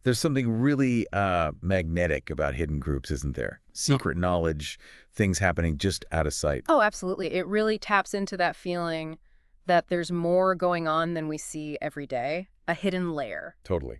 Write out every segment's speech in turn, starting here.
There's something really magnetic about hidden groups, isn't there? Secret knowledge, things happening just out of sight. Oh, absolutely. It really taps into that feeling that there's more going on than we see every day, a hidden layer. Totally.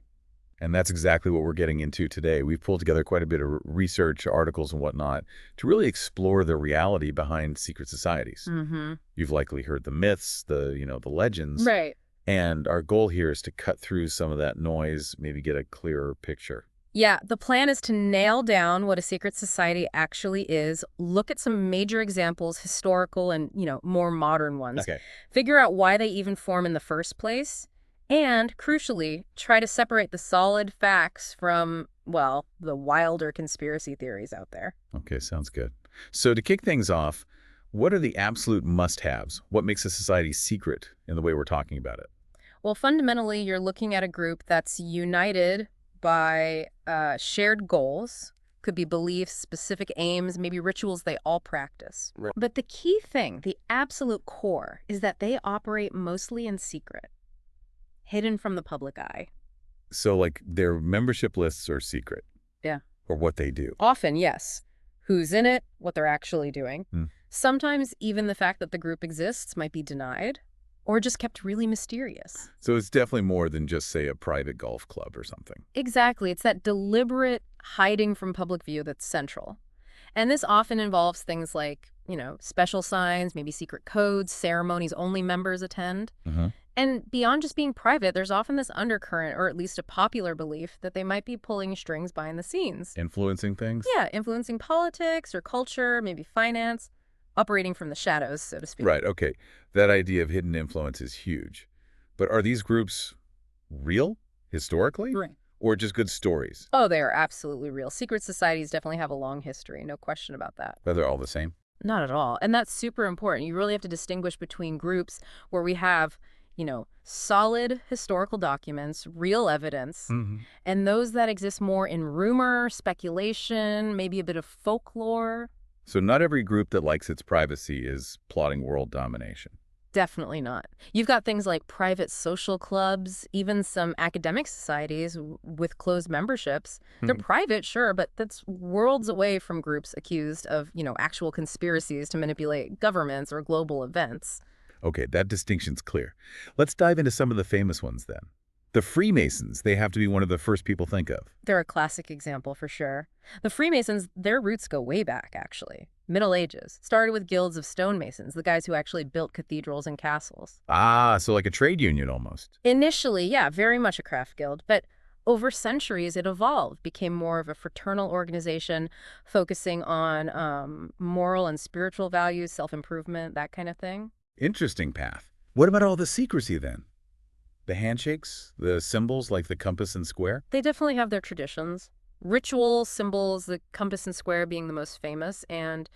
And that's exactly what we're getting into today. We've pulled together quite a bit of research, articles, and whatnot to really explore the reality behind secret societies. Mm-hmm. You've likely heard the myths, the legends. Right. And our goal here is to cut through some of that noise, maybe get a clearer picture. Yeah, the plan is to nail down what a secret society actually is, look at some major examples, historical and, more modern ones, Okay. figure out why they even form in the first place, and, crucially, try to separate the solid facts from, well, the wilder conspiracy theories out there. Okay, sounds good. So to kick things off, what are the absolute must-haves? What makes a society secret in the way we're talking about it? Well, fundamentally, you're looking at a group that's united by shared goals, could be beliefs, specific aims, maybe rituals they all practice. Right. But the key thing, the absolute core, is that they operate mostly in secret, hidden from the public eye. So like their membership lists are secret. Yeah. Or what they do. Often, yes. Who's in it, what they're actually doing. Hmm. Sometimes even the fact that the group exists might be denied or just kept really mysterious. So it's definitely more than just, say, a private golf club or something. Exactly. It's that deliberate hiding from public view that's central. And this often involves things like, special signs, maybe secret codes, ceremonies only members attend. Uh-huh. And beyond just being private, there's often this undercurrent, or at least a popular belief, that they might be pulling strings behind the scenes. Influencing things? Yeah, influencing politics or culture, maybe finance, operating from the shadows, so to speak. Right, okay. That idea of hidden influence is huge. But are these groups real, historically? Right. Or just good stories? Oh, they are absolutely real. Secret societies definitely have a long history, no question about that. Are they all the same? Not at all. And that's super important. You really have to distinguish between groups where we have, solid historical documents, real evidence, Mm-hmm. and those that exist more in rumor, speculation, maybe a bit of folklore. So not every group that likes its privacy is plotting world domination. Definitely not. You've got things like private social clubs, even some academic societies with closed memberships. They're private, sure, but that's worlds away from groups accused of, actual conspiracies to manipulate governments or global events. Okay, that distinction's clear. Let's dive into some of the famous ones then. The Freemasons, they have to be one of the first people think of. They're a classic example for sure. The Freemasons, their roots go way back, actually. Middle Ages. Started with guilds of stonemasons, the guys who actually built cathedrals and castles. Ah, so like a trade union almost. Initially, yeah, very much a craft guild, but over centuries it evolved, became more of a fraternal organization focusing on moral and spiritual values, self-improvement, that kind of thing. Interesting path. What about all the secrecy then? The handshakes, the symbols like the compass and square? They definitely have their traditions. Ritual symbols, the compass and square being the most famous, and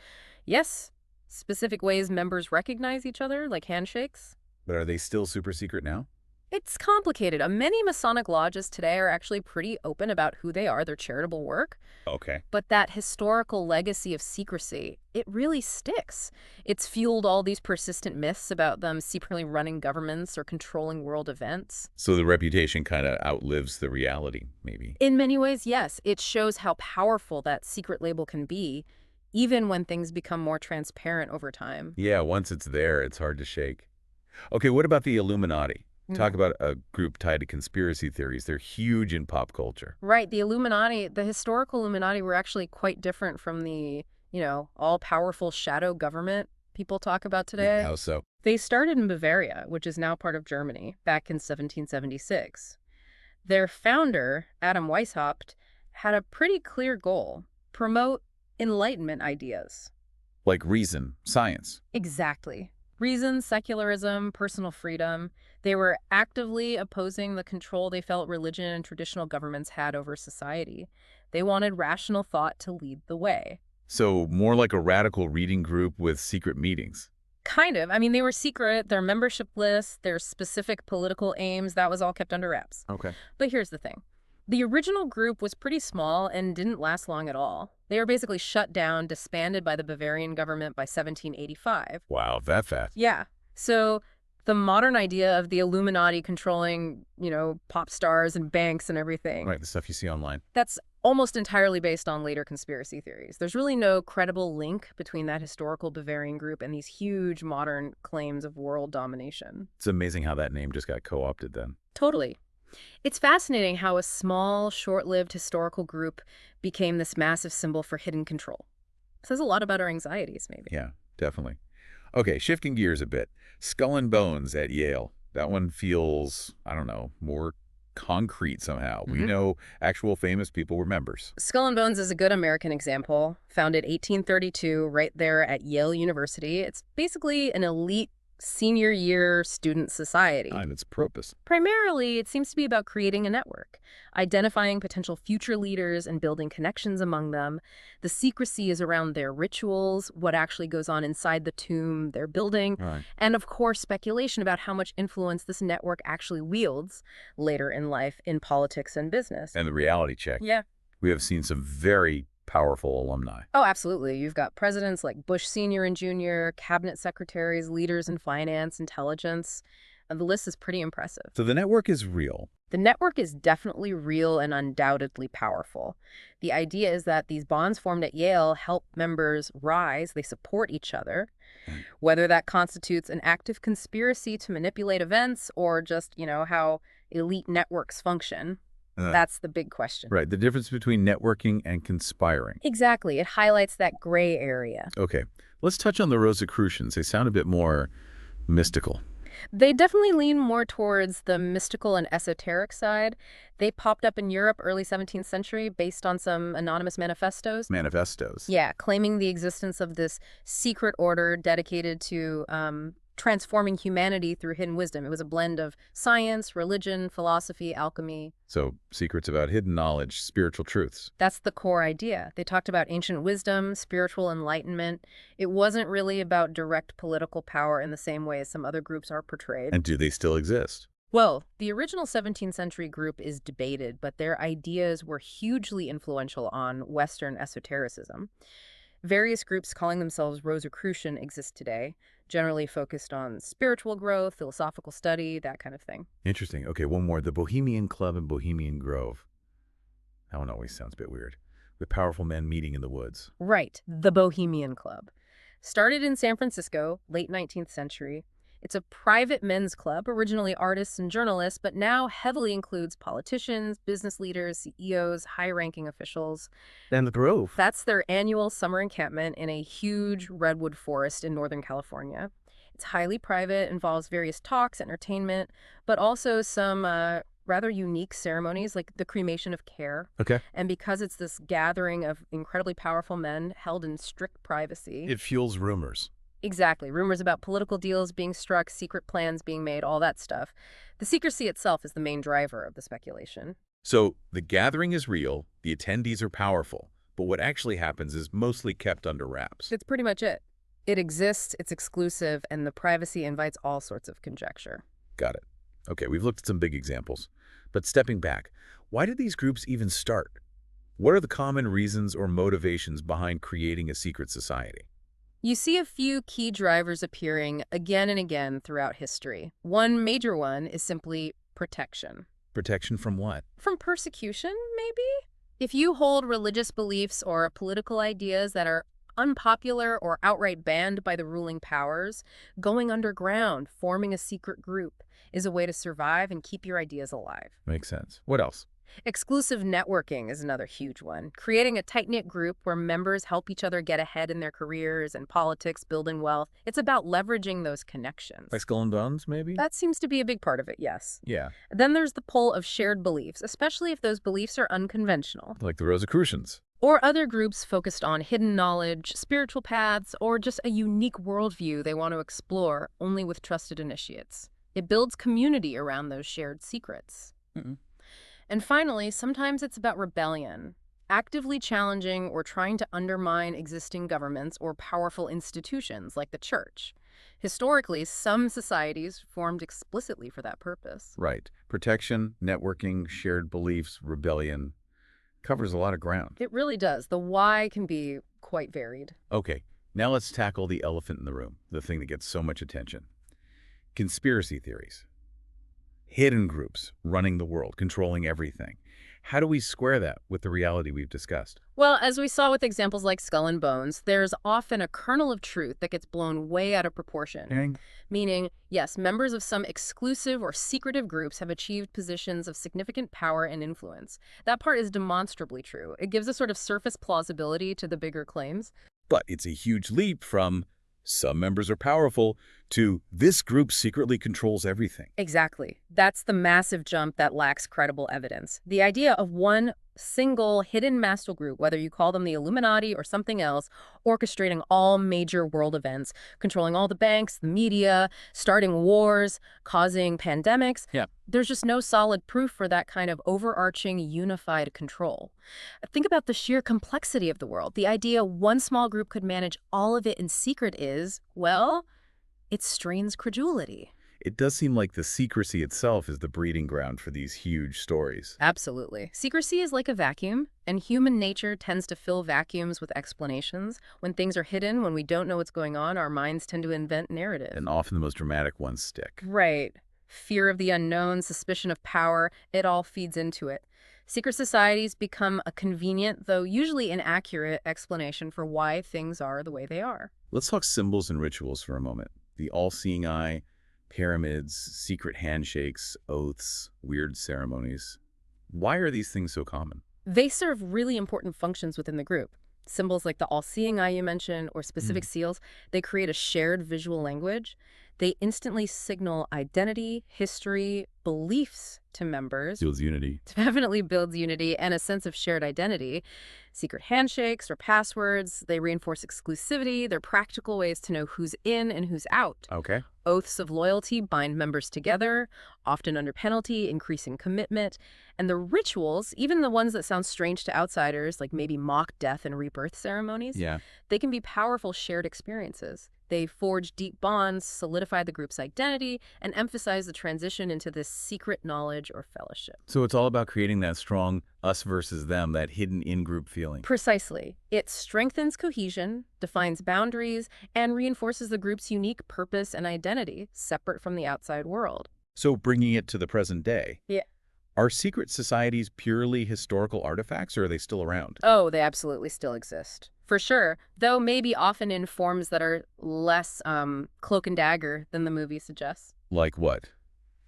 yes, specific ways members recognize each other, like handshakes. But are they still super secret now? It's complicated. Many Masonic lodges today are actually pretty open about who they are, their charitable work. Okay. But that historical legacy of secrecy, it really sticks. It's fueled all these persistent myths about them secretly running governments or controlling world events. So the reputation kind of outlives the reality, maybe. In many ways, yes. It shows how powerful that secret label can be, even when things become more transparent over time. Yeah, once it's there, it's hard to shake. Okay, what about the Illuminati? Talk about a group tied to conspiracy theories. They're huge in pop culture. Right. The Illuminati, the historical Illuminati were actually quite different from the, all-powerful shadow government people talk about today. How so? They started in Bavaria, which is now part of Germany, back in 1776. Their founder, Adam Weishaupt, had a pretty clear goal: promote Enlightenment ideas. Like reason, science. Exactly. Reason, secularism, personal freedom. They were actively opposing the control they felt religion and traditional governments had over society. They wanted rational thought to lead the way. So more like a radical reading group with secret meetings. Kind of. I mean, they were secret. Their membership lists, their specific political aims, that was all kept under wraps. Okay. But here's the thing. The original group was pretty small and didn't last long at all. They were basically shut down, disbanded by the Bavarian government by 1785. Wow, that fast. Yeah. So The modern idea of the Illuminati controlling, pop stars and banks and everything. Right, the stuff you see online. That's almost entirely based on later conspiracy theories. There's really no credible link between that historical Bavarian group and these huge modern claims of world domination. It's amazing how that name just got co-opted then. Totally. It's fascinating how a small, short-lived historical group became this massive symbol for hidden control. Says a lot about our anxieties, maybe. Yeah, definitely. Okay, shifting gears a bit. Skull and Bones at Yale. That one feels, I don't know, more concrete somehow. We know actual famous people were members. Skull and Bones is a good American example. Founded 1832 right there at Yale University. It's basically an elite senior year student society. And its purpose. Primarily, it seems to be about creating a network, identifying potential future leaders and building connections among them. The secrecy is around their rituals, what actually goes on inside the tomb they're building, Right. and of course, speculation about how much influence this network actually wields later in life in politics and business. And the reality check. Yeah. We have seen some very powerful alumni. Oh, absolutely. You've got presidents like Bush Sr. and Jr., cabinet secretaries, leaders in finance, intelligence. And the list is pretty impressive. So the network is real. The network is definitely real and undoubtedly powerful. The idea is that these bonds formed at Yale help members rise, they support each other, whether that constitutes an active conspiracy to manipulate events or just, how elite networks function. That's the big question. Right, the difference between networking and conspiring. Exactly. It highlights that gray area. Okay, let's touch on the Rosicrucians. They sound a bit more mystical. They definitely lean more towards the mystical and esoteric side. They popped up in Europe early 17th century based on some anonymous manifestos. Manifestos. Yeah, claiming the existence of this secret order dedicated to transforming humanity through hidden wisdom. It was a blend of science, religion, philosophy, alchemy. So secrets about hidden knowledge, spiritual truths. That's the core idea. They talked about ancient wisdom, spiritual enlightenment. It wasn't really about direct political power in the same way as some other groups are portrayed. And do they still exist? Well, the original 17th century group is debated, but their ideas were hugely influential on Western esotericism. Various groups calling themselves Rosicrucian exist today, generally focused on spiritual growth, philosophical study, that kind of thing. Interesting. Okay, one more. The Bohemian Club in Bohemian Grove. That one always sounds a bit weird. With powerful men meeting in the woods. Right, the Bohemian Club. Started in San Francisco, late 19th century. It's a private men's club, originally artists and journalists, but now heavily includes politicians, business leaders, CEOs, high-ranking officials. And the Grove. That's their annual summer encampment in a huge redwood forest in Northern California. It's highly private, involves various talks, entertainment, but also some rather unique ceremonies like the cremation of care. Okay. And because it's this gathering of incredibly powerful men held in strict privacy. It fuels rumors. Exactly. Rumors about political deals being struck, secret plans being made, all that stuff. The secrecy itself is the main driver of the speculation. So the gathering is real, the attendees are powerful, but what actually happens is mostly kept under wraps. That's pretty much it. It exists, it's exclusive, and the privacy invites all sorts of conjecture. Got it. Okay, we've looked at some big examples. But stepping back, why did these groups even start? What are the common reasons or motivations behind creating a secret society? You see a few key drivers appearing again and again throughout history. One major one is simply protection. Protection from what? From persecution, maybe? If you hold religious beliefs or political ideas that are unpopular or outright banned by the ruling powers, going underground, forming a secret group, is a way to survive and keep your ideas alive. Makes sense. What else? Exclusive networking is another huge one. Creating a tight-knit group where members help each other get ahead in their careers and politics, building wealth. It's about leveraging those connections. Like Skull and Bones, maybe? That seems to be a big part of it, yes. Yeah. Then there's the pull of shared beliefs, especially if those beliefs are unconventional. Like the Rosicrucians. Or other groups focused on hidden knowledge, spiritual paths, or just a unique worldview they want to explore only with trusted initiates. It builds community around those shared secrets. And finally, sometimes it's about rebellion, actively challenging or trying to undermine existing governments or powerful institutions like the church. Historically, some societies formed explicitly for that purpose. Right. Protection, networking, shared beliefs, rebellion. Covers a lot of ground. It really does. The why can be quite varied. Okay, now let's tackle the elephant in the room, the thing that gets so much attention. Conspiracy theories. Hidden groups running the world, controlling everything. How do we square that with the reality we've discussed? Well, as we saw with examples like Skull and Bones, there's often a kernel of truth that gets blown way out of proportion. Dang. Meaning, yes, members of some exclusive or secretive groups have achieved positions of significant power and influence. That part is demonstrably true. It gives a sort of surface plausibility to the bigger claims. But it's a huge leap from some members are powerful to this group secretly controls everything. Exactly. That's the massive jump that lacks credible evidence. The idea of one single hidden master group, whether you call them the Illuminati or something else, orchestrating all major world events, controlling all the banks, the media, starting wars, causing pandemics. Yeah. There's just no solid proof for that kind of overarching unified control. Think about the sheer complexity of the world. The idea one small group could manage all of it in secret is, well, it strains credulity. It does seem like the secrecy itself is the breeding ground for these huge stories. Absolutely. Secrecy is like a vacuum, and human nature tends to fill vacuums with explanations. When things are hidden, when we don't know what's going on, our minds tend to invent narrative. And often the most dramatic ones stick. Right. Fear of the unknown, suspicion of power, it all feeds into it. Secret societies become a convenient, though usually inaccurate, explanation for why things are the way they are. Let's talk symbols and rituals for a moment. The all-seeing eye, pyramids, secret handshakes, oaths, weird ceremonies. Why are these things so common? They serve really important functions within the group. Symbols like the all-seeing eye you mentioned or specific seals, they create a shared visual language. They instantly signal identity, history, beliefs to members. Builds unity. Definitely builds unity and a sense of shared identity. Secret handshakes or passwords, they reinforce exclusivity. They're practical ways to know who's in and who's out. Okay. Oaths of loyalty bind members together, often under penalty, increasing commitment. And the rituals, even the ones that sound strange to outsiders, like maybe mock death and rebirth ceremonies, Yeah. they can be powerful shared experiences. They forge deep bonds, solidify the group's identity, and emphasize the transition into this secret knowledge or fellowship. So it's all about creating that strong us versus them, that hidden in-group feeling. Precisely. It strengthens cohesion, defines boundaries, and reinforces the group's unique purpose and identity, separate from the outside world. So bringing it to the present day. Yeah. Are secret societies purely historical artifacts, or are they still around? Oh, they absolutely still exist. For sure, though maybe often in forms that are less cloak and dagger than the movie suggests. Like what?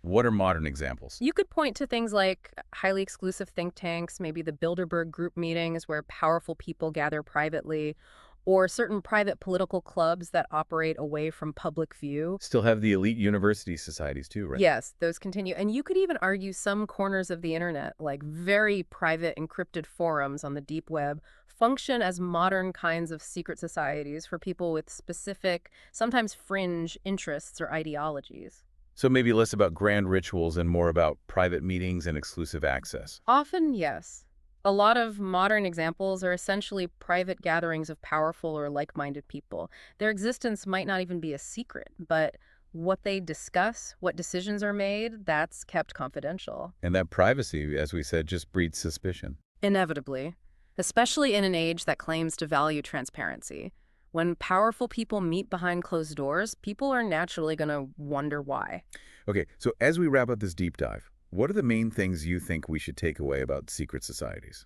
What are modern examples? You could point to things like highly exclusive think tanks, maybe the Bilderberg group meetings where powerful people gather privately, or certain private political clubs that operate away from public view. Still have the elite university societies too, right? Yes, those continue. And you could even argue some corners of the internet, like very private encrypted forums on the deep web, function as modern kinds of secret societies for people with specific, sometimes fringe interests or ideologies. So maybe less about grand rituals and more about private meetings and exclusive access. Often, yes. A lot of modern examples are essentially private gatherings of powerful or like-minded people. Their existence might not even be a secret, but what they discuss, what decisions are made, that's kept confidential. And that privacy, as we said, just breeds suspicion. Inevitably, especially in an age that claims to value transparency. When powerful people meet behind closed doors, people are naturally going to wonder why. Okay, so as we wrap up this deep dive, what are the main things you think we should take away about secret societies?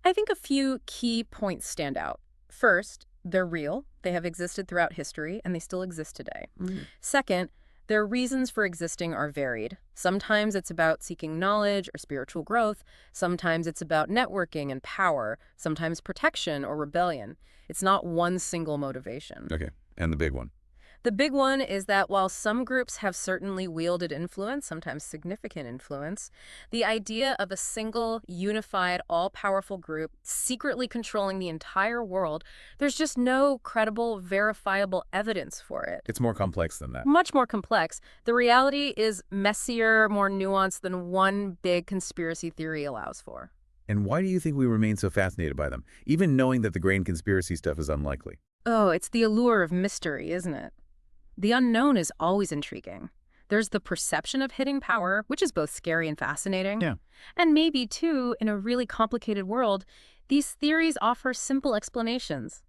I think a few key points stand out. First, they're real. They have existed throughout history, and they still exist today. Second, their reasons for existing are varied. Sometimes it's about seeking knowledge or spiritual growth. Sometimes it's about networking and power. Sometimes protection or rebellion. It's not one single motivation. Okay, and the big one. The big one is that while some groups have certainly wielded influence, sometimes significant influence, the idea of a single, unified, all-powerful group secretly controlling the entire world, there's just no credible, verifiable evidence for it. It's more complex than that. Much more complex. The reality is messier, more nuanced than one big conspiracy theory allows for. And why do you think we remain so fascinated by them, even knowing that the grain conspiracy stuff is unlikely? Oh, it's the allure of mystery, isn't it? The unknown is always intriguing. There's the perception of hidden power, which is both scary and fascinating. Yeah. And maybe, too, in a really complicated world, these theories offer simple explanations.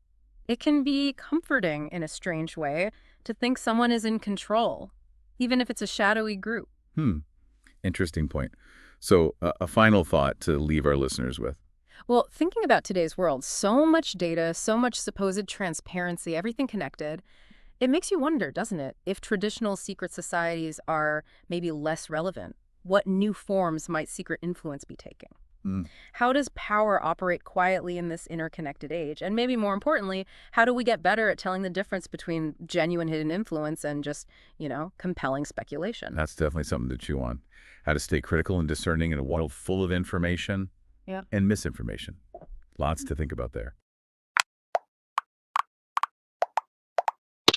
It can be comforting in a strange way to think someone is in control. even if it's a shadowy group. Hmm. Interesting point. So a final thought to leave our listeners with. Well, thinking about today's world, so much data, so much supposed transparency, everything connected, it makes you wonder, doesn't it, if traditional secret societies are maybe less relevant? What new forms might secret influence be taking? Hmm. How does power operate quietly in this interconnected age? And maybe more importantly, how do we get better at telling the difference between genuine hidden influence and just, compelling speculation? That's definitely something to chew on. How to stay critical and discerning in a world full of information Yeah. and misinformation. Lots to think about there.